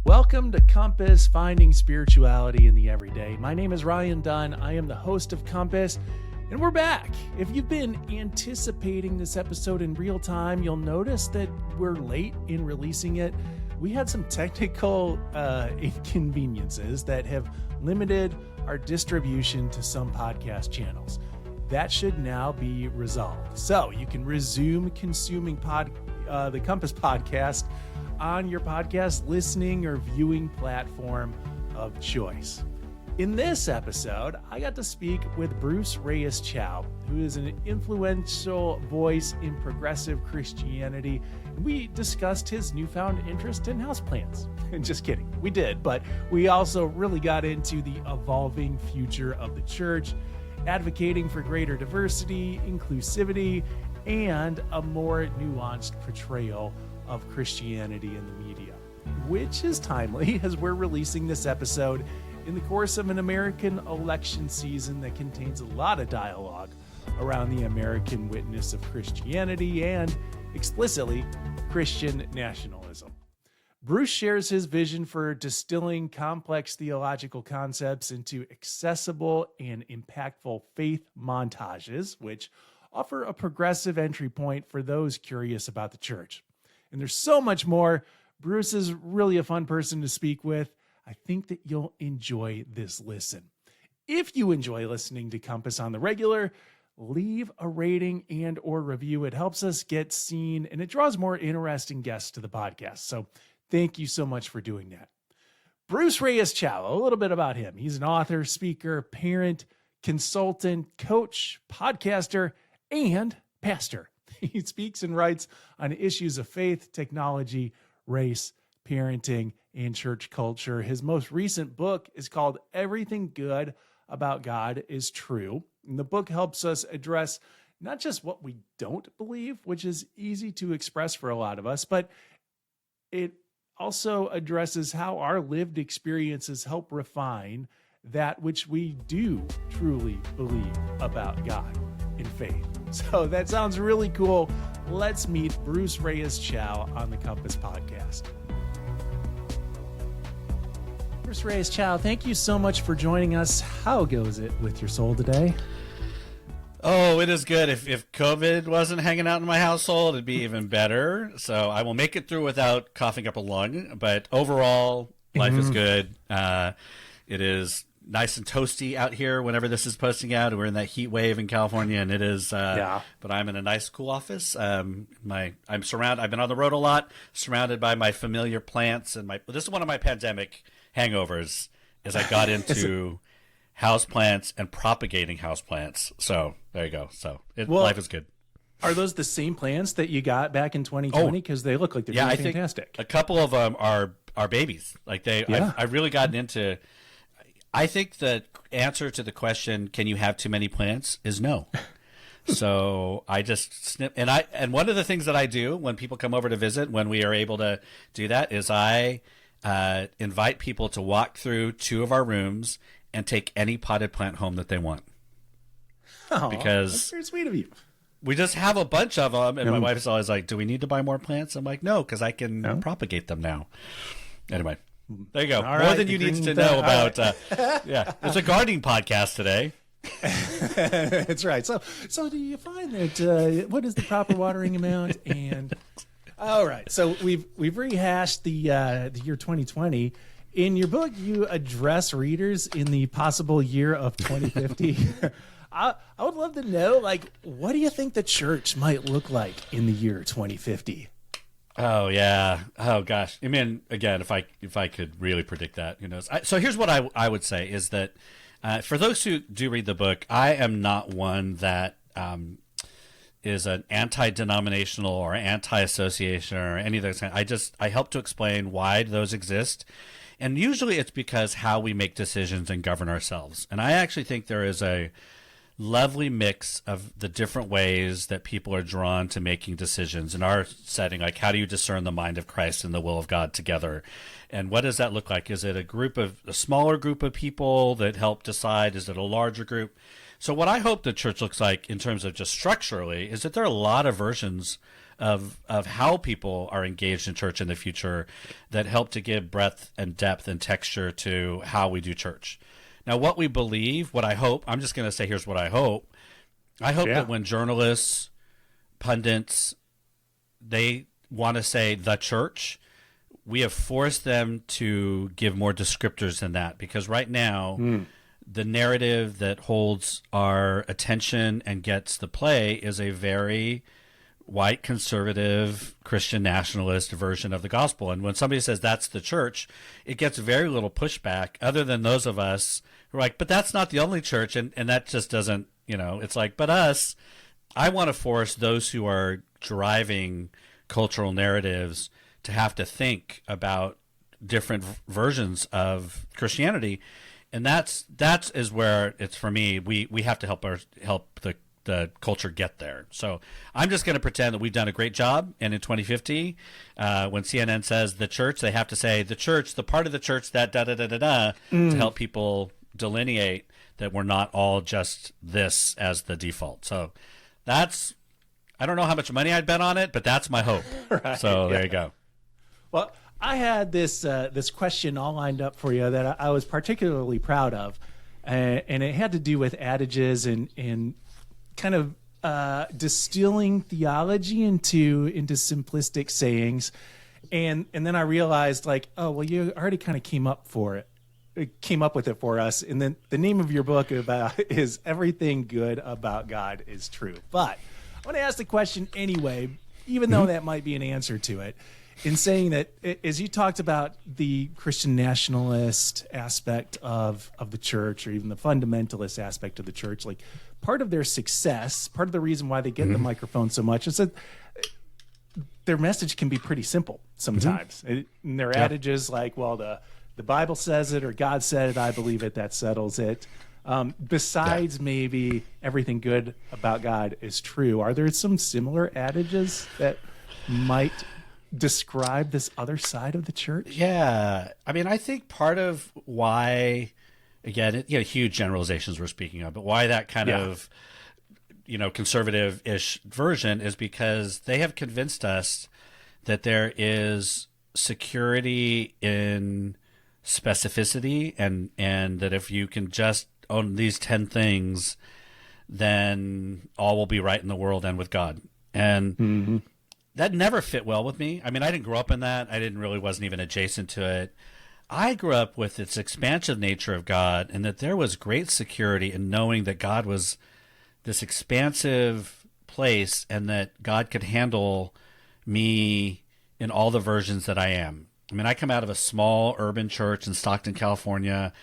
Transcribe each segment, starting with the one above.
Welcome to Compass, Finding Spirituality in the Everyday. My name is Ryan Dunn. I am the host of Compass, and we're back. If you've been anticipating this episode in real time, you'll notice that we're late in releasing it. We had some technical inconveniences that have limited our distribution to some podcast channels. That should now be resolved. So you can resume consuming the Compass podcast on your podcast listening or viewing platform of choice. In this episode, I got to speak with Bruce Reyes-Chow, who is an influential voice in progressive Christianity. We discussed his newfound interest in houseplants. Just kidding, we did, but we also really got into the evolving future of the church, advocating for greater diversity, inclusivity, and a more nuanced portrayal of Christianity in the media, which is timely as we're releasing this episode in the course of an American election season that contains a lot of dialogue around the American witness of Christianity and, explicitly, Christian nationalism. Bruce shares his vision for distilling complex theological concepts into accessible and impactful faith montages, which offer a progressive entry point for those curious about the church. And there's so much more. Bruce is really a fun person to speak with. I think that you'll enjoy this listen. If you enjoy listening to Compass on the regular, leave a rating and or review. It helps us get seen and it draws more interesting guests to the podcast. So thank you so much for doing that. Bruce Reyes-Chow, a little bit about him. He's an author, speaker, parent, consultant, coach, podcaster, and pastor. He speaks and writes on issues of faith, technology, race, parenting, and church culture. His most recent book is called Everything Good About God is True. And the book helps us address not just what we don't believe, which is easy to express for a lot of us, but it also addresses how our lived experiences help refine that which we do truly believe about God in faith. So that sounds really cool. Let's meet Bruce Reyes-Chow on the Compass podcast. Bruce Reyes-Chow, thank you so much for joining us. How goes it with your soul today? Oh, it is good. If COVID wasn't hanging out in my household, it'd be even better. So I will make it through without coughing up a lung. But overall, life is good. It is nice and toasty out here whenever this is posting out. We're in that heat wave in California, and it is. But I'm in a nice, cool office. I'm surrounded. I've been on the road a lot, surrounded by my familiar plants, and this is one of my pandemic hangovers. Is I got into houseplants and propagating houseplants. So there you go. So life is good. Are those the same plants that you got back in 2020? Because they look like they're really fantastic. A couple of them are babies. Like I've really gotten into. I think the answer to the question, can you have too many plants, is no. So I just snip. And one of the things that I do when people come over to visit, when we are able to do that, is I invite people to walk through 2 of our rooms and take any potted plant home that they want. Oh, because that's very sweet of you. We just have a bunch of them, and my wife is always like, do we need to buy more plants? I'm like, no, because I can propagate them now. Anyway. There you go. All More than you need to know about. Yeah, it's a gardening podcast today. That's right. So do you find that what is the proper watering amount? And all right, so we've rehashed the year 2020. In your book, you address readers in the possible year of 2050. I would love to know, what do you think the church might look like in the year 2050? Oh yeah. Oh gosh. I mean, again, if I could really predict that, who knows? So here's what I would say is that for those who do read the book, I am not one that is an anti-denominational or anti-association or any of those. I help to explain why those exist, and usually it's because how we make decisions and govern ourselves. And I actually think there is a lovely mix of the different ways that people are drawn to making decisions in our setting. Like, how do you discern the mind of Christ and the will of God together? And what does that look like? Is it a smaller group of people that help decide? Is it a larger group? So what I hope the church looks like in terms of just structurally is that there are a lot of versions of how people are engaged in church in the future that help to give breadth and depth and texture to how we do church. Now, what we believe, what I hope, I'm just going to say, here's what I hope. I hope that when journalists, pundits, they want to say the church, we have forced them to give more descriptors than that, because right now the narrative that holds our attention and gets the play is a very white conservative Christian nationalist version of the gospel. And when somebody says that's the church, it gets very little pushback other than those of us who are like, but that's not the only church. And that just doesn't, it's like, but us, I want to force those who are driving cultural narratives to have to think about different versions of Christianity. And that's is where it's, for me, we have to help the culture get there. So I'm just going to pretend that we've done a great job. And in 2050, when CNN says the church, they have to say the church, the part of the church that to help people delineate that we're not all just this as the default. So that's, I don't know how much money I'd bet on it, but that's my hope. Right, so there you go. Well, I had this question all lined up for you that I was particularly proud of, and it had to do with adages and kind of distilling theology into simplistic sayings, and then I realized, like, oh well, you already kind of came up with it for us, and then the name of your book is Everything Good About God is True. But I want to ask the question anyway, even though that might be an answer to it, in saying that, as you talked about the Christian nationalist aspect of the church, or even the fundamentalist aspect of the church, like, part of their success, part of the reason why they get the microphone so much is that their message can be pretty simple sometimes. And their adages like, well, the Bible says it, or God said it, I believe it, that settles it. Besides maybe everything good about God is true, are there some similar adages that might describe this other side of the church? Yeah. I mean, I think part of why, again, huge generalizations we're speaking of, but why that kind of, conservative-ish version is because they have convinced us that there is security in specificity, and that if you can just own these 10 things, then all will be right in the world and with God. And that never fit well with me. I mean, I didn't grow up in that. Wasn't even adjacent to it. I grew up with its expansive nature of God, and that there was great security in knowing that God was this expansive place, and that God could handle me in all the versions that I am. I mean, I come out of a small urban church in Stockton, California,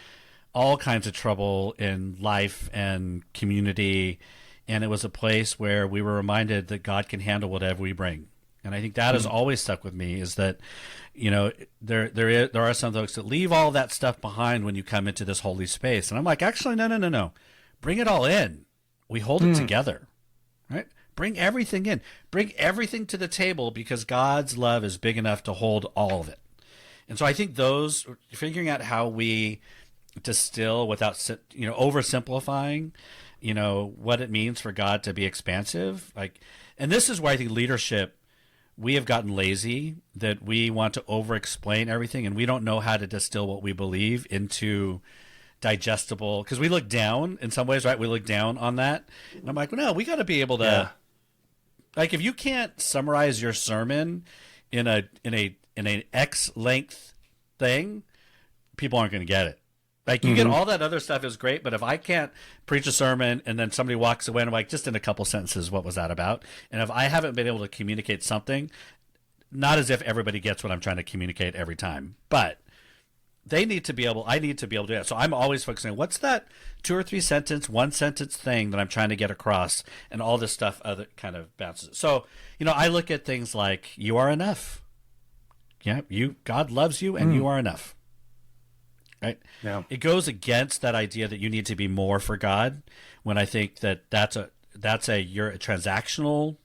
all kinds of trouble in life and community, and it was a place where we were reminded that God can handle whatever we bring. And I think that has always stuck with me, is that, there are some folks that leave all that stuff behind when you come into this holy space. And I'm like, actually, no. Bring it all in. We hold it together, right? Bring everything in. Bring everything to the table, because God's love is big enough to hold all of it. And so I think figuring out how we distill without, oversimplifying, what it means for God to be expansive. And this is where I think leadership, we have gotten lazy, that we want to over-explain everything, and we don't know how to distill what we believe into digestible, because we look down in some ways, right? We look down on that. And I'm like, well, no, we got to be able to, like, if you can't summarize your sermon in an X length thing, people aren't going to get it. Like, you get all that other stuff is great, but if I can't preach a sermon and then somebody walks away and I'm like, just in a couple sentences, what was that about? And if I haven't been able to communicate something, not as if everybody gets what I'm trying to communicate every time, but I need to be able to do that. So I'm always focusing on what's that 2 or 3 sentence, 1 sentence thing that I'm trying to get across, and all this stuff other kind of bounces. So, I look at things like, you are enough. Yeah, God loves you, and you are enough. Right? Yeah. It goes against that idea that you need to be more for God, when I think that you're a transactional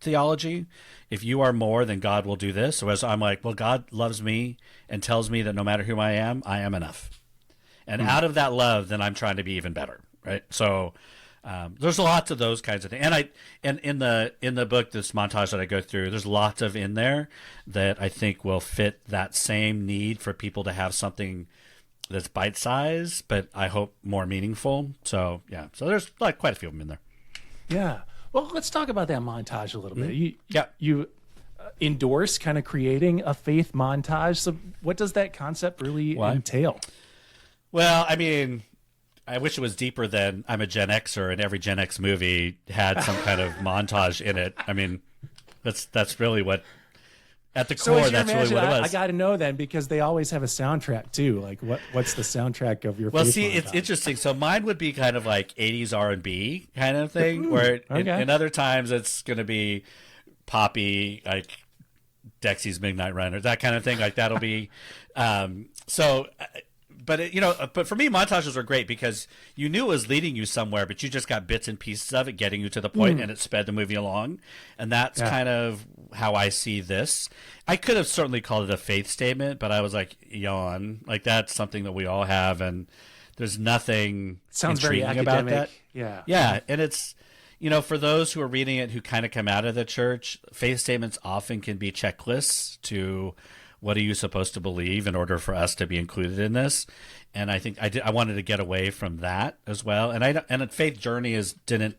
theology. If you are more, then God will do this. So as I'm like, well, God loves me and tells me that no matter who I am enough. And out of that love, then I'm trying to be even better, right? So There's lots of those kinds of things, and in the book, this montage that I go through, there's lots of in there that I think will fit that same need for people to have something that's bite sized, but I hope more meaningful. So yeah, so there's like quite a few of them in there. Yeah. Well, let's talk about that montage a little bit. Yeah. You endorse kind of creating a faith montage. So what does that concept really entail? Well, I mean, I wish it was deeper than I'm a Gen Xer and every Gen X movie had some kind of montage in it. I mean, that's really what, at the core, that's really what it was. I got to know then, because they always have a soundtrack too. Like what's the soundtrack of your Well, faith see, montage? it's interesting. So mine would be kind of like 80s R&B kind of thing, where in other times it's going to be poppy, like Dexy's Midnight Runner, that kind of thing. Like that'll be but for me, montages are great because you knew it was leading you somewhere, but you just got bits and pieces of it getting you to the point, and it sped the movie along. And that's kind of how I see this. I could have certainly called it a faith statement, but I was like, yawn. Like that's something that we all have, and there's nothing sounds very intriguing academic about that. Yeah, and it's, for those who are reading it who kind of come out of the church, faith statements often can be checklists to what are you supposed to believe in order for us to be included in this. And I think I wanted to get away from that as well. And a faith journey didn't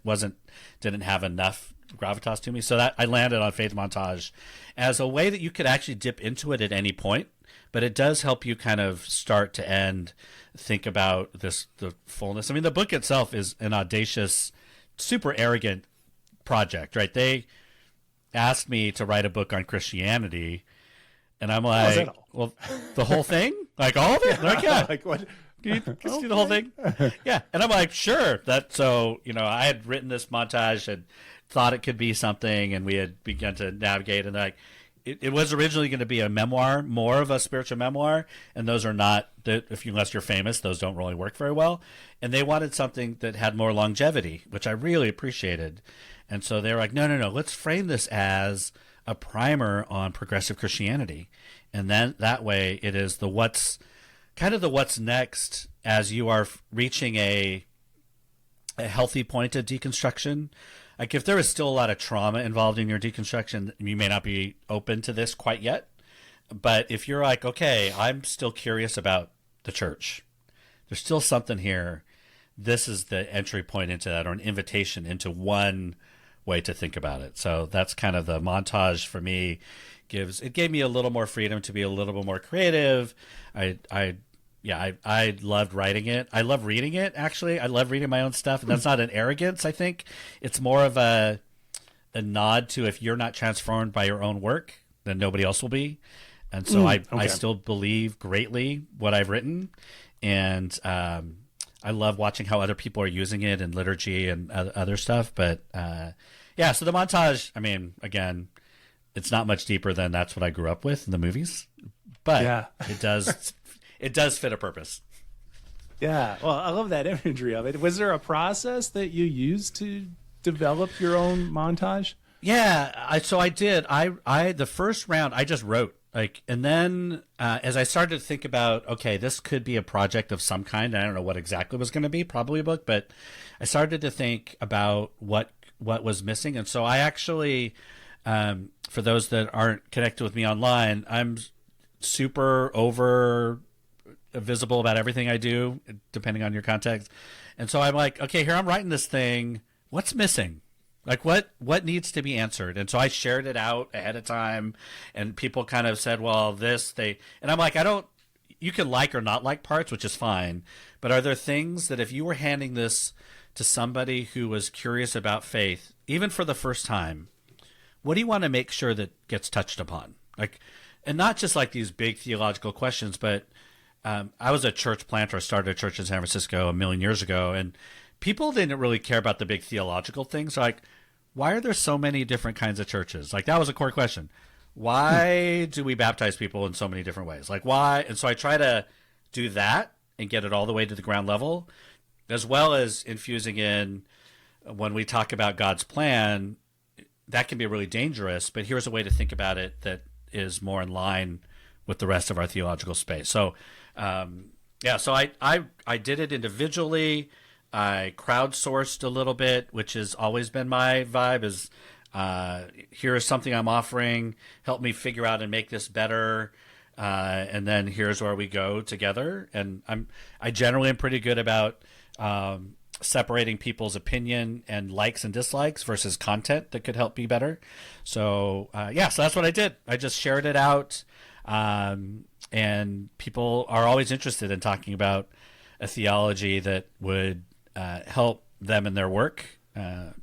have enough gravitas to me. So that I landed on faith montage as a way that you could actually dip into it at any point, but it does help you kind of start to end think about the fullness. I mean, the book itself is an audacious, super arrogant project, right? They asked me to write a book on Christianity, and I'm like, well, the whole thing? Like all of it? Yeah. Like, yeah. Like what? Can you see the whole thing? Yeah. And I'm like, sure. I had written this montage and thought it could be something, and we had begun to navigate, and it was originally going to be a memoir, more of a spiritual memoir, and those are not, unless you're famous, those don't really work very well. And they wanted something that had more longevity, which I really appreciated. And so they were like, no, let's frame this as a primer on progressive Christianity. And then that way it is the what's next as you are reaching a healthy point of deconstruction. Like if there is still a lot of trauma involved in your deconstruction, you may not be open to this quite yet. But if you're like, okay, I'm still curious about the church, there's still something here, this is the entry point into that, or an invitation into one way to think about it. So that's kind of the montage for me. It gave me a little more freedom to be a little bit more creative. I loved writing it. I love reading it, actually. I love reading my own stuff. And that's not an arrogance, I think. It's more of a nod to, if you're not transformed by your own work, then nobody else will be. And so I still believe greatly what I've written. And I love watching how other people are using it in liturgy and other stuff. But so the montage, I mean, again, it's not much deeper than that's what I grew up with in the movies. But it does fit a purpose. Yeah. Well, I love that imagery of it. Was there a process that you used to develop your own montage? Yeah. I did. The first round, I just wrote. And then as I started to think about, okay, this could be a project of some kind. I don't know what exactly it was going to be, probably a book, but I started to think about what was missing. And so I actually, for those that aren't connected with me online, I'm super over visible about everything I do, depending on your context. And so I'm like, okay, here I'm writing this thing. What's missing? Like what needs to be answered? And so I shared it out ahead of time, and people kind of said, well, and I'm like, you can like or not like parts, which is fine. But are there things that if you were handing this to somebody who was curious about faith, even for the first time, what do you want to make sure that gets touched upon? And not just like these big theological questions, but I was a church planter. I started a church in San Francisco a million years ago, and people didn't really care about the big theological things. Like, why are there so many different kinds of churches? Like, that was a core question. Why do we baptize people in so many different ways? Like, why? And so I try to do that and get it all the way to the ground level, as well as infusing in, when we talk about God's plan, that can be really dangerous, but here's a way to think about it that is more in line with the rest of our theological space. So, so I did it individually. I crowdsourced a little bit, which has always been my vibe. Is here is something I'm offering. Help me figure out and make this better. And then here's where we go together. And I generally am pretty good about separating people's opinion and likes and dislikes versus content that could help be better. So so that's what I did. I just shared it out, and people are always interested in talking about a theology that would help them in their work,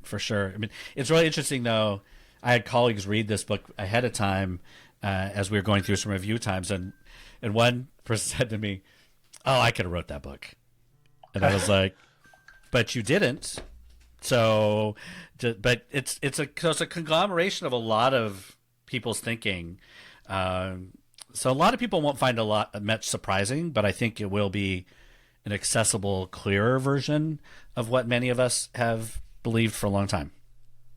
for sure. I mean, it's really interesting though. I had colleagues read this book ahead of time as we were going through some review times, and one person said to me, "Oh, I could have wrote that book," and I was like, "But you didn't." So, but it's a conglomeration of a lot of people's thinking. So a lot of people won't find much surprising, but I think it will be an accessible, clearer version of what many of us have believed for a long time.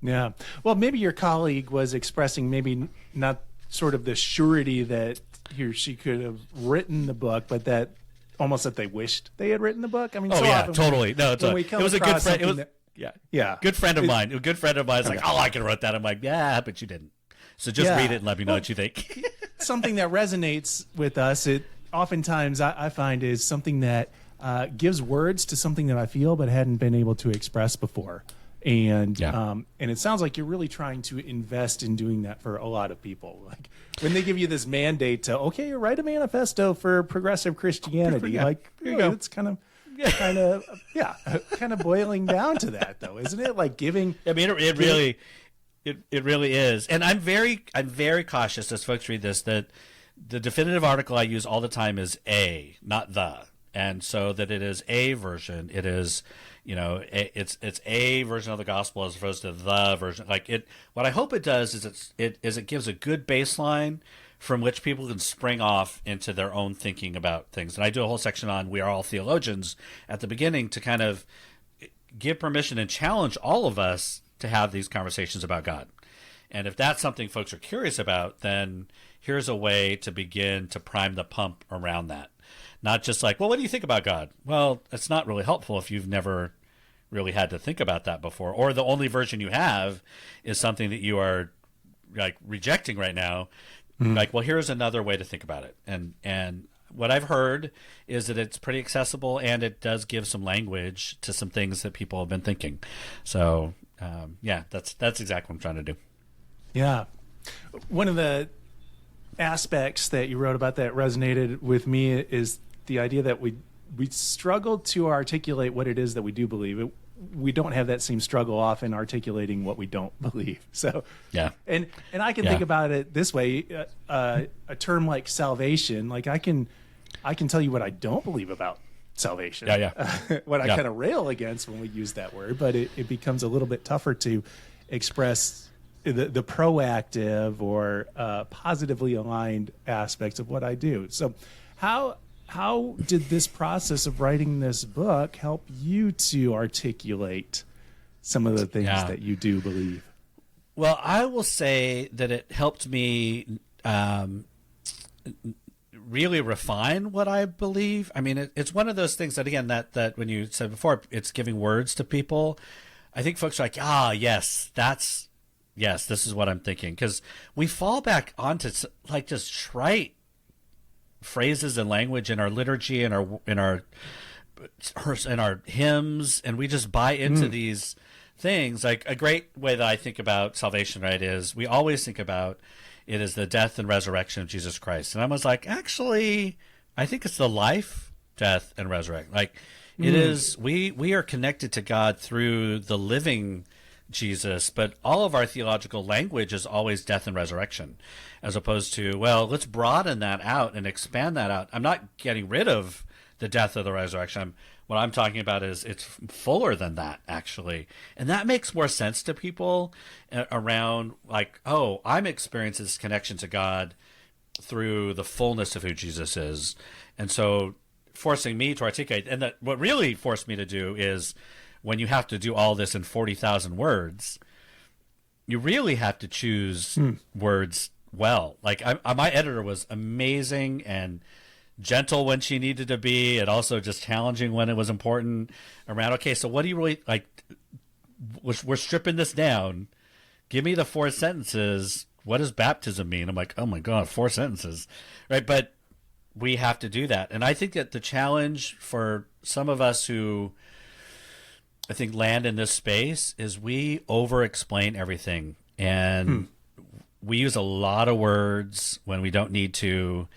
Yeah. Well, maybe your colleague was expressing maybe not sort of the surety that he or she could have written the book, but that almost that they wished they had written the book. I mean, so often totally. No, it was a good friend. It was good friend of mine. A good friend of mine is like, "Oh, I could have wrote that." I'm like, "Yeah, but you didn't." So just read it and let me know what you think. Something that resonates with us, it oftentimes I find is something that gives words to something that I feel but hadn't been able to express before. And it sounds like you're really trying to invest in doing that for a lot of people. Like when they give you this mandate to, okay, write a manifesto for progressive Christianity. Like, there you go. It's kind of boiling down to that, though, isn't it? Like giving. I mean, it really is. And I'm very cautious as folks read this that the definitive article I use all the time is a, not the. And so that it is a version. It is, it's a version of the gospel as opposed to the version. Like it. What I hope it does is it gives a good baseline from which people can spring off into their own thinking about things. And I do a whole section on We Are All Theologians at the beginning to kind of give permission and challenge all of us to have these conversations about God. And if that's something folks are curious about, then here's a way to begin to prime the pump around that. Not just like, well, what do you think about God? Well, it's not really helpful if you've never really had to think about that before, or the only version you have is something that you are like rejecting right now. Mm-hmm. Like, well, here's another way to think about it. And what I've heard is that it's pretty accessible and it does give some language to some things that people have been thinking. So, that's exactly what I'm trying to do. Yeah. One of the aspects that you wrote about that resonated with me is the idea that we struggle to articulate what it is that we do believe. We don't have that same struggle often articulating what we don't believe. So, and I can think about it this way: a term like salvation, like I can tell you what I don't believe about salvation. What I kind of rail against when we use that word, but it becomes a little bit tougher to express the proactive or positively aligned aspects of what I do. So, how did this process of writing this book help you to articulate some of the things that you do believe? Well, I will say that it helped me really refine what I believe. I mean, it's one of those things that, again, that when you said before, it's giving words to people. I think folks are like, yes, this is what I'm thinking. Because we fall back onto like just trite phrases and language in our liturgy and our hymns, and we just buy into these things. Like a great way that I think about salvation, right, is we always think about it as the death and resurrection of Jesus Christ. And I was like, actually, I think it's the life, death, and resurrection. Like it is, we are connected to God through the living Jesus, but all of our theological language is always death and resurrection, as opposed to, well, let's broaden that out and expand that out. I'm not getting rid of the death of the resurrection. What I'm talking about is it's fuller than that, actually. And that makes more sense to people around like, oh, I'm experiencing this connection to God through the fullness of who Jesus is. And so forcing me to articulate, and that what really forced me to do is when you have to do all this in 40,000 words, you really have to choose words well. Like my editor was amazing and gentle when she needed to be, and also just challenging when it was important around, okay, so what do you really like? We're stripping this down. Give me the 4 sentences. What does baptism mean? I'm like, oh my God, 4 sentences, right? But we have to do that. And I think that the challenge for some of us who I think land in this space is we over-explain everything. And we use a lot of words when we don't need to.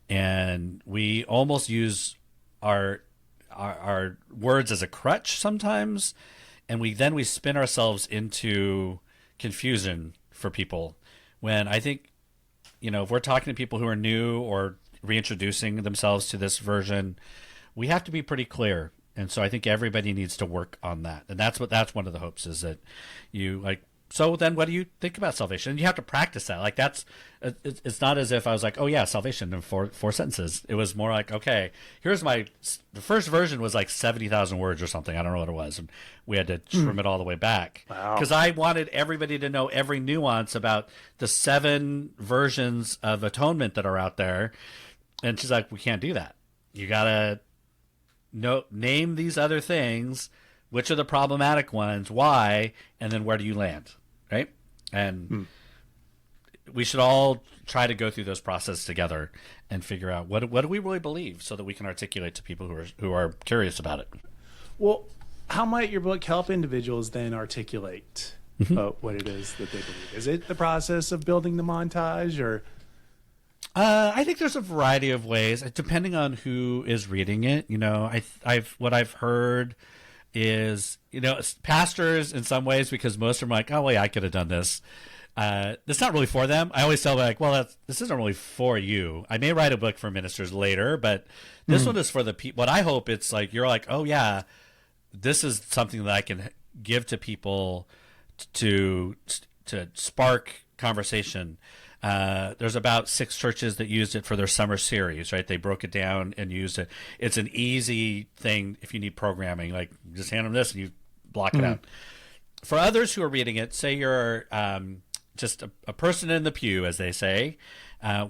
And we almost use our words as a crutch sometimes. And we spin ourselves into confusion for people. When I think, if we're talking to people who are new or reintroducing themselves to this version, we have to be pretty clear. And so I think everybody needs to work on that. And that's one of the hopes, is that you like, so then what do you think about salvation? And you have to practice that. Like it's not as if I was like, oh yeah, salvation in four sentences. It was more like, okay, the first version was like 70,000 words or something. I don't know what it was. And we had to trim it all the way back. Wow. Because I wanted everybody to know every nuance about the 7 versions of atonement that are out there. And she's like, we can't do that. You got to name these other things. Which are the problematic ones? Why? And then where do you land? Right? And we should all try to go through those processes together and figure out what do we really believe, so that we can articulate to people who are curious about it. Well, how might your book help individuals then articulate what it is that they believe? Is it the process of building the montage, or? I think there's a variety of ways, depending on who is reading it. What I've heard is, pastors in some ways, because most of them are like, oh, well, yeah, I could have done this. It's not really for them. I always tell them, like, well, this isn't really for you. I may write a book for ministers later, but this one is for the people. What I hope it's like, you're like, oh, yeah, this is something that I can give to people to spark conversation. There's about 6 churches that used it for their summer series, right? They broke it down and used it. It's an easy thing if you need programming, like just hand them this and you block it out. For others who are reading it, say you're just a person in the pew, as they say,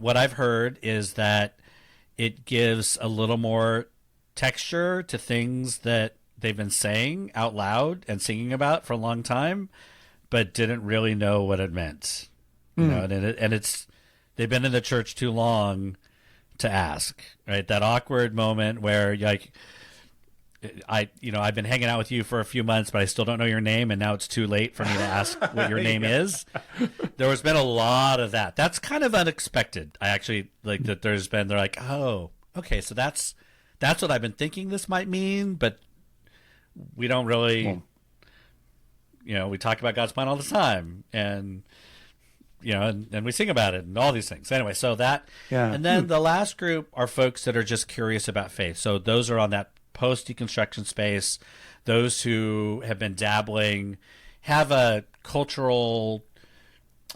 what I've heard is that it gives a little more texture to things that they've been saying out loud and singing about for a long time, but didn't really know what it meant. They've been in the church too long to ask, right? That awkward moment where like, I've been hanging out with you for a few months, but I still don't know your name, and now it's too late for me to ask what your name is. There has been a lot of that. That's kind of unexpected. I actually like that. They're like, oh, okay, so that's what I've been thinking this might mean, but we don't really, we talk about God's plan all the time, and and we sing about it and all these things. Anyway, so that, and then the last group are folks that are just curious about faith. So those are on that post-deconstruction space. Those who have been dabbling, have a cultural,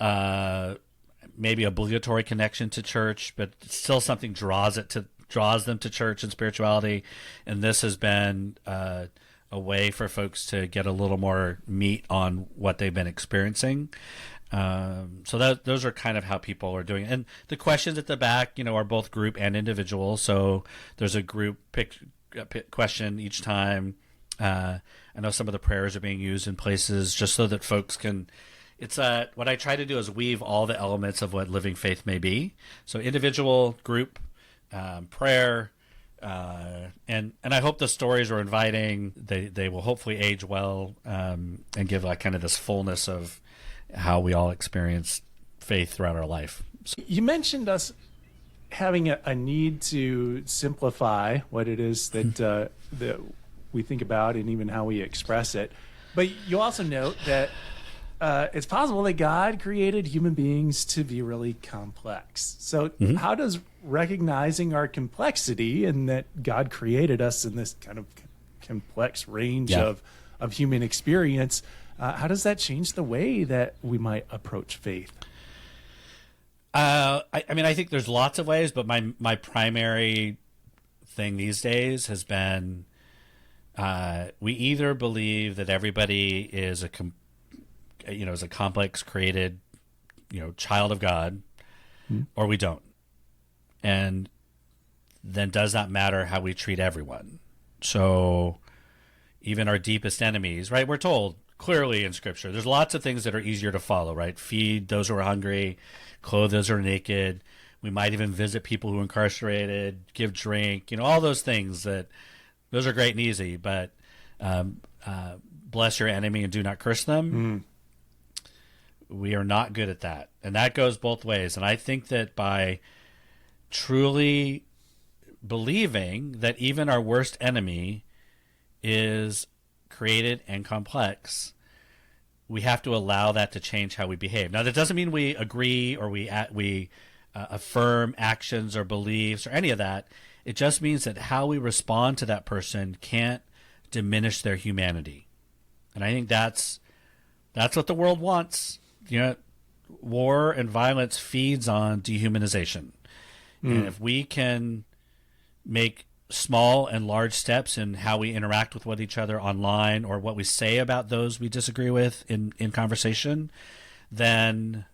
maybe obligatory connection to church, but still something draws them to church and spirituality. And this has been a way for folks to get a little more meat on what they've been experiencing. So those are kind of how people are doing it. And the questions at the back, are both group and individual. So there's a group question each time. I know some of the prayers are being used in places just so that folks can. It's what I try to do is weave all the elements of what living faith may be. So individual, group, prayer, and I hope the stories are inviting. They will hopefully age well, and give like kind of this fullness of how we all experience faith throughout our life. You mentioned us having a need to simplify what it is that we think about and even how we express it. But you also note that it's possible that God created human beings to be really complex. So how does recognizing our complexity and that God created us in this kind of complex range of human experience, how does that change the way that we might approach faith? I think there's lots of ways, but my primary thing these days has been we either believe that everybody is a complex created, child of God, or we don't. And then does not matter how we treat everyone. So even our deepest enemies, right? We're told clearly in Scripture, there's lots of things that are easier to follow, right? Feed those who are hungry, clothe those who are naked. We might even visit people who are incarcerated, give drink, all those things those are great and easy, but bless your enemy and do not curse them. We are not good at that. And that goes both ways. And I think that by truly believing that even our worst enemy is created and complex, we have to allow that to change how we behave. Now, that doesn't mean we agree or we affirm actions or beliefs or any of that. It just means that how we respond to that person can't diminish their humanity. And I think that's what the world wants. War and violence feeds on dehumanization. And if we can make small and large steps in how we interact with each other online or what we say about those we disagree with in conversation, then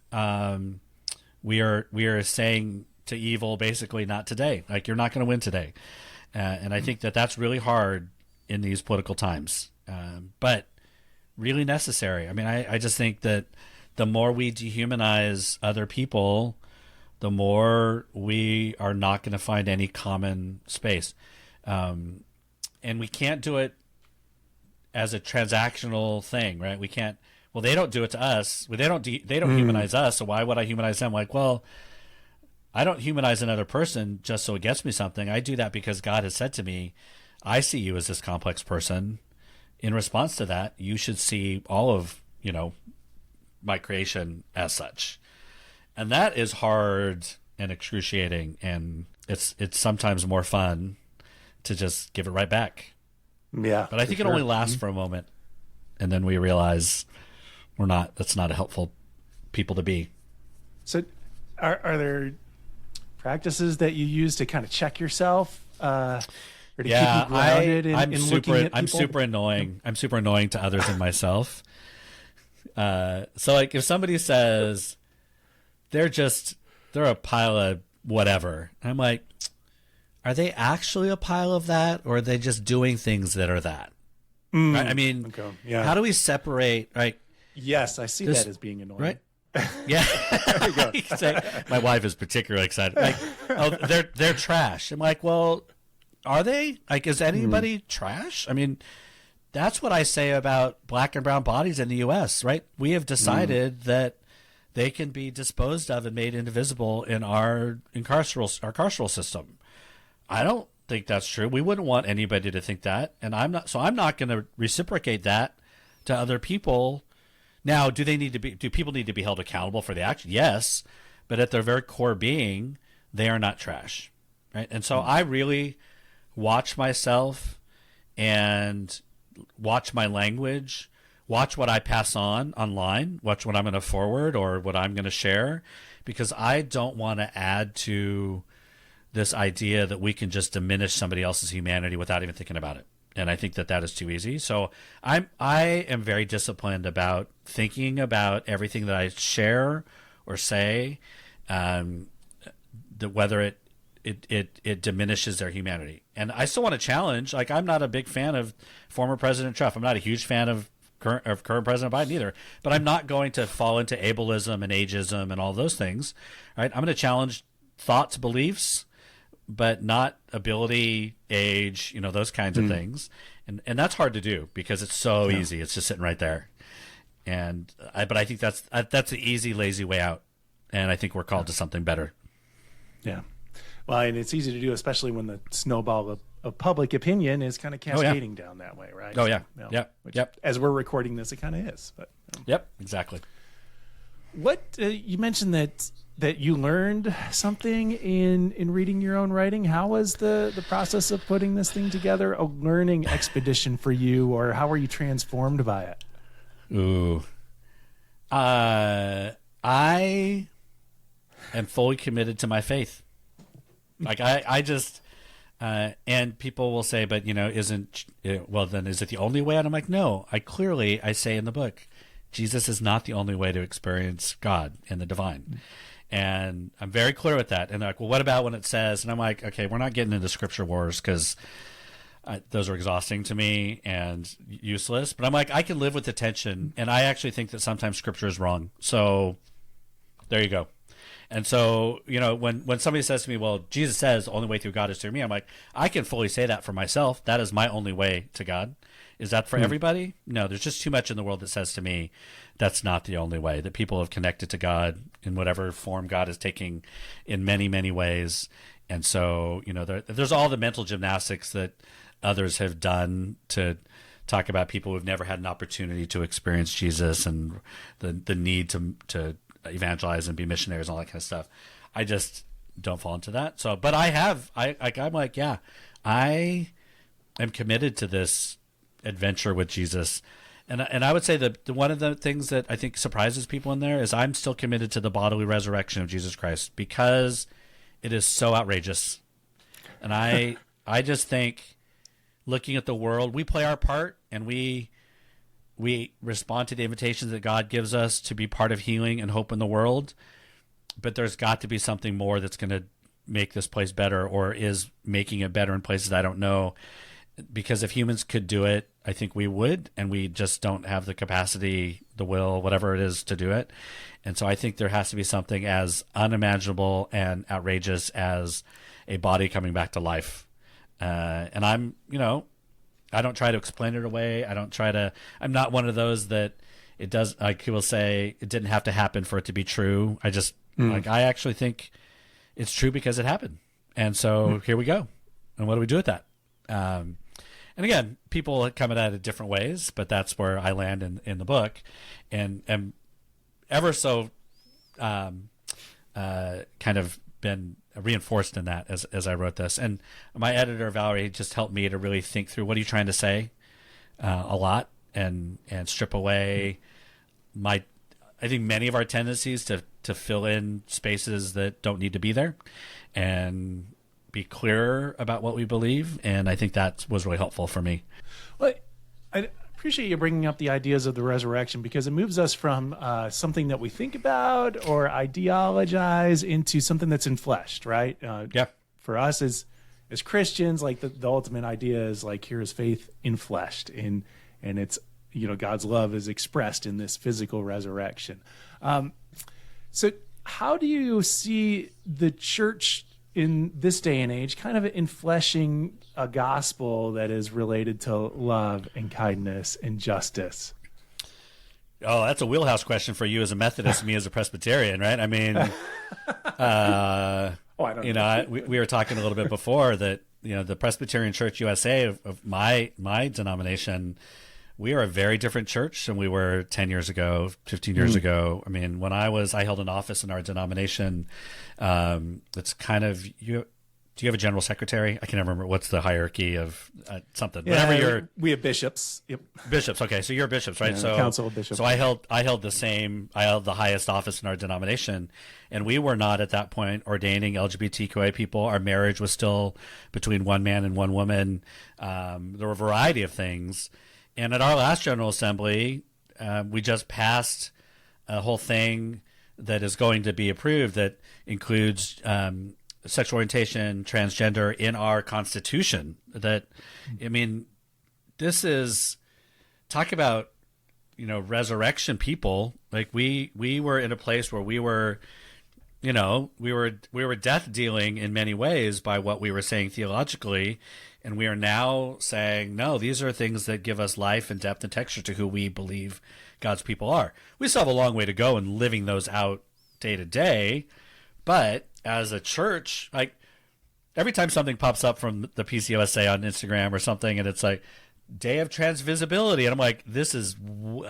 we are saying to evil, basically, not today. Like, you're not going to win today. And I think that that's really hard in these political times, but really necessary. I mean, I just think that the more we dehumanize other people, the more we are not going to find any common space. And we can't do it as a transactional thing, right? We can't, well, they don't do it to us. They don't humanize us, so why would I humanize them? Like, well, I don't humanize another person just so it gets me something. I do that because God has said to me, I see you as this complex person. In response to that, you should see all of, my creation as such. And that is hard and excruciating, and it's sometimes more fun to just give it right back. Yeah. But I think it only lasts for a moment, and then we realize that's not a helpful people to be. So are there practices that you use to kind of check yourself? Or to keep you grounded in looking at people? I'm super annoying. I'm super annoying to others and myself. So like if somebody says they're a pile of whatever, I'm like, are they actually a pile of that, or are they just doing things that are that? Right? I mean, how do we separate? Right? Yes, I see that as being annoying. Right? Yeah. There you go. My wife is particularly excited. Like, oh, they're trash. I'm like, well, are they? Like, is anybody trash? I mean, that's what I say about black and brown bodies in the U.S., right? We have decided that they can be disposed of and made indivisible in our carceral system. I don't think that's true. We wouldn't want anybody to think that, and I'm not going to reciprocate that to other people. Now, do people need to be held accountable for the action? Yes, but at their very core being, they are not trash, right? And so I really watch myself and watch my language, watch what I pass on online, watch what I'm going to forward or what I'm going to share, because I don't want to add to this idea that we can just diminish somebody else's humanity without even thinking about it. And I think that is too easy. So I am very disciplined about thinking about everything that I share or say, that whether it diminishes their humanity. And I still want to challenge. Like, I'm not a big fan of former President Trump. I'm not a huge fan of current President Biden either. But I'm not going to fall into ableism and ageism and all those things. Right? I'm going to challenge thoughts, beliefs, but not ability, age, those kinds of things. And that's hard to do because it's so easy. It's just sitting right there. But I think that's the easy, lazy way out. And I think we're called to something better. Yeah. Well, and it's easy to do, especially when the snowball of public opinion is kind of cascading down that way, right? Oh, yeah. Which, as we're recording this, it kind of is. But Yep, exactly. What you mentioned that you learned something in reading your own writing. How was the process of putting this thing together a learning expedition for you, or how were you transformed by it? Ooh. I am fully committed to my faith. Like I just, and people will say, but then is it the only way? And I'm like, no, I say in the book, Jesus is not the only way to experience God and the divine. And I'm very clear with that. And they're like, well, what about when it says, and I'm like, okay, we're not getting into scripture wars because those are exhausting to me and useless. But I'm like, I can live with the tension. And I actually think that sometimes scripture is wrong. So there you go. And so, when somebody says to me, well, Jesus says the only way through God is through me, I'm like, I can fully say that for myself. That is my only way to God. Is that for everybody? No, there's just too much in the world that says to me that's not the only way, that people have connected to God in whatever form God is taking in many, many ways. And so, there's all the mental gymnastics that others have done to talk about people who've never had an opportunity to experience Jesus and the need to evangelize and be missionaries and all that kind of stuff. I just don't fall into that. So, but I'm like, yeah, I am committed to this adventure with Jesus. And I would say that one of the things that I think surprises people in there is I'm still committed to the bodily resurrection of Jesus Christ because it is so outrageous. And I just think, looking at the world, we play our part and we respond to the invitations that God gives us to be part of healing and hope in the world. But there's got to be something more that's going to make this place better, or is making it better in places I don't know. Because if humans could do it, I think we would, and we just don't have the capacity, the will, whatever it is to do it. And so I think there has to be something as unimaginable and outrageous as a body coming back to life. And I'm, I don't try to explain it away. I'm not one of those that it does, like people say, it didn't have to happen for it to be true. I just, I actually think it's true because it happened. And so here we go. And what do we do with that? And again, people come at it different ways, but that's where I land in the book, and am ever so kind of been reinforced in that as I wrote this. And my editor, Valerie, just helped me to really think through what are you trying to say a lot, and strip away I think many of our tendencies to fill in spaces that don't need to be there, and be clearer about what we believe. And I think that was really helpful for me. Well, I appreciate you bringing up the ideas of the resurrection, because it moves us from something that we think about or ideologize into something that's enfleshed, right? Yeah. For us as Christians, like the ultimate idea is like, here is faith enfleshed, and it's, God's love is expressed in this physical resurrection. So how do you see the church in this day and age kind of enfleshing a gospel that is related to love and kindness and justice? Oh, that's a wheelhouse question for you as a Methodist, me as a Presbyterian, right? I mean, I don't know. We were talking a little bit before that, the Presbyterian Church USA of my denomination, we are a very different church than we were 10 years ago, 15 years ago. I mean, when I held an office in our denomination, it's kind of, do you have a general secretary? I can never remember what's the hierarchy of something. Yeah, we have bishops. Yep. Bishops. Okay, so you're bishops, right? Yeah, so council of bishops. So I held the highest office in our denomination, and we were not at that point ordaining LGBTQI people. Our marriage was still between one man and one woman. There were a variety of things. And at our last General Assembly, we just passed a whole thing that is going to be approved that includes sexual orientation, transgender in our Constitution. That, I mean, this is, talk about, resurrection people. Like we were in a place where we were death dealing in many ways by what we were saying theologically. And we are now saying, no, these are things that give us life and depth and texture to who we believe God's people are. We still have a long way to go in living those out day to day. But as a church, like every time something pops up from the PCUSA on Instagram or something, and it's like Day of Transvisibility, and I'm like, this is,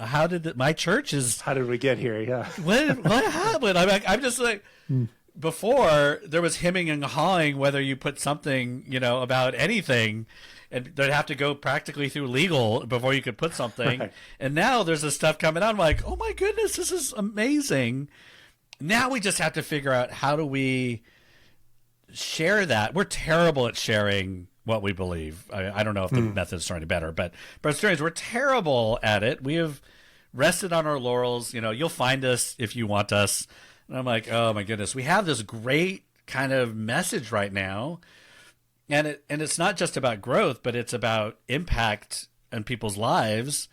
how did my church is, how did we get here? Yeah. What happened? I'm just like, before there was hemming and hawing whether you put something, about anything, and they'd have to go practically through legal before you could put something. Right. And now there's this stuff coming out. I'm like, oh my goodness, this is amazing. Now we just have to figure out, how do we share that? We're terrible at sharing what we believe. I don't know if the methods are any better, but Presbyterians, we're terrible at it. We have rested on our laurels. You'll find us if you want us. And I'm like, oh my goodness, we have this great kind of message right now. And it's not just about growth, but it's about impact in people's lives,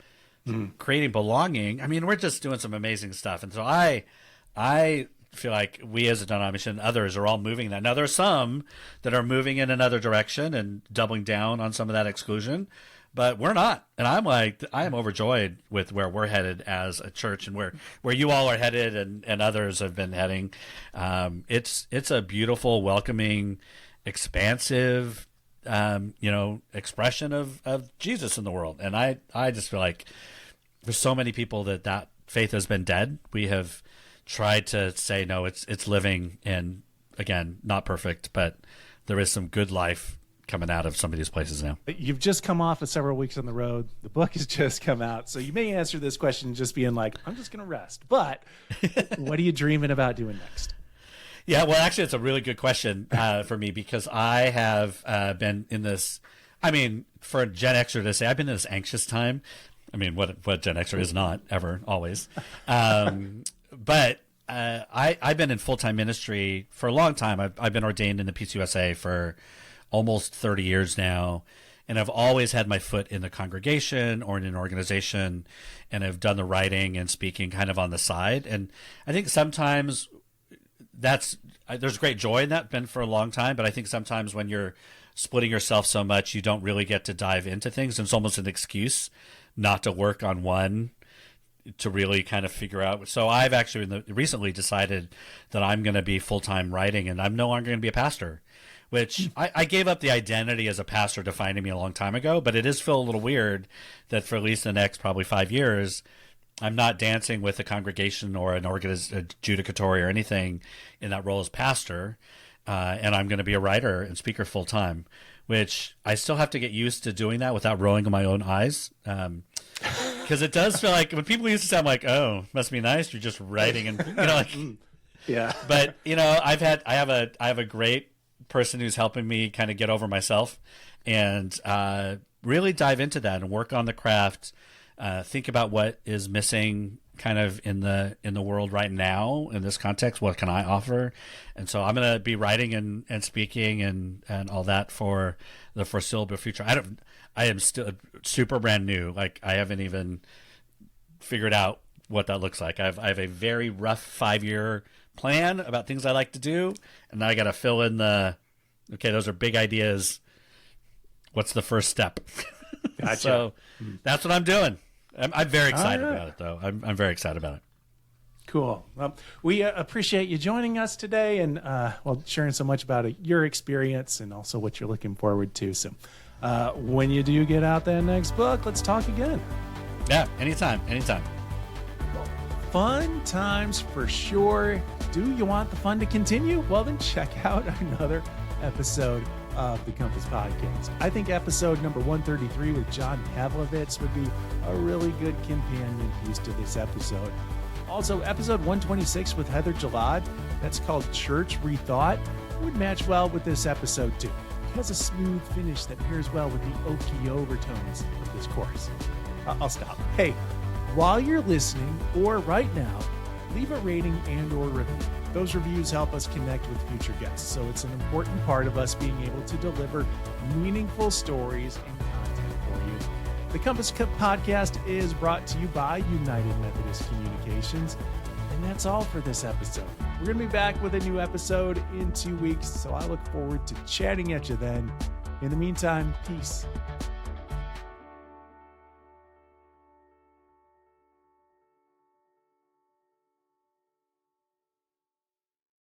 creating belonging. I mean, we're just doing some amazing stuff. And so I feel like we as a denomination and others are all moving that. Now, there are some that are moving in another direction and doubling down on some of that exclusion, but we're not. And I am overjoyed with where we're headed as a church and where you all are headed and others have been heading. It's a beautiful, welcoming, expansive, expression of Jesus in the world. And I just feel like there's so many people that faith has been dead. We have tried to say, no, it's living, and again, not perfect, but there is some good life coming out of some of these places now. You've just come off of several weeks on the road. The book has just come out. So you may answer this question just being like, I'm just going to rest. But what are you dreaming about doing next? Yeah, well, actually, it's a really good question for me, because I have been in this, I mean, for a Gen Xer to say, I've been in this anxious time. I mean, what Gen Xer is not, ever, always. But I've been in full-time ministry for a long time. I've been ordained in the PCUSA for almost 30 years now, and I've always had my foot in the congregation or in an organization, and I've done the writing and speaking kind of on the side. And I think sometimes there's great joy in that, been for a long time, but I think sometimes when you're splitting yourself so much, you don't really get to dive into things, and it's almost an excuse not to work on one to really kind of figure out. So I've actually recently decided that I'm going to be full-time writing, and I'm no longer going to be a pastor, which I gave up the identity as a pastor defining me a long time ago, but it is feel a little weird that for at least the next probably 5 years, I'm not dancing with a congregation or an adjudicatory or anything in that role as pastor, and I'm going to be a writer and speaker full-time, which I still have to get used to doing that without rolling in my own eyes. Because it does feel like when people used to say, I'm like, oh, must be nice. You're just writing and, yeah. But, I have a great person who's helping me kind of get over myself and really dive into that and work on the craft, think about what is missing kind of in the world right now in this context. What can I offer? And so I'm going to be writing and speaking and all that for the foreseeable future. I am still super brand new. Like, I haven't even figured out what that looks like. I have a very rough 5-year plan about things I like to do, and now I got to fill in okay, those are big ideas. What's the first step? Gotcha. So that's what I'm doing. I'm very excited about it, though. I'm very excited about it. Cool. Well, we appreciate you joining us today and sharing so much about your experience and also what you're looking forward to. So when you do get out that next book, let's talk again. Yeah, anytime. Well, fun times for sure. Do you want the fun to continue? Well, then check out another episode of the Compass Podcast. I think episode number 133 with John Pavlovitz would be a really good companion piece to this episode. Also, episode 126 with Heather Jalad, that's called Church Rethought, would match well with this episode too. It has a smooth finish that pairs well with the oaky overtones of this course. I'll stop. Hey, while you're listening, or right now, leave a rating and or review. Those reviews help us connect with future guests, so it's an important part of us being able to deliver meaningful stories and content for you. The Compass Podcast is brought to you by United Methodist Communications, and that's all for this episode. We're going to be back with a new episode in 2 weeks, so I look forward to chatting at you then. In the meantime, peace.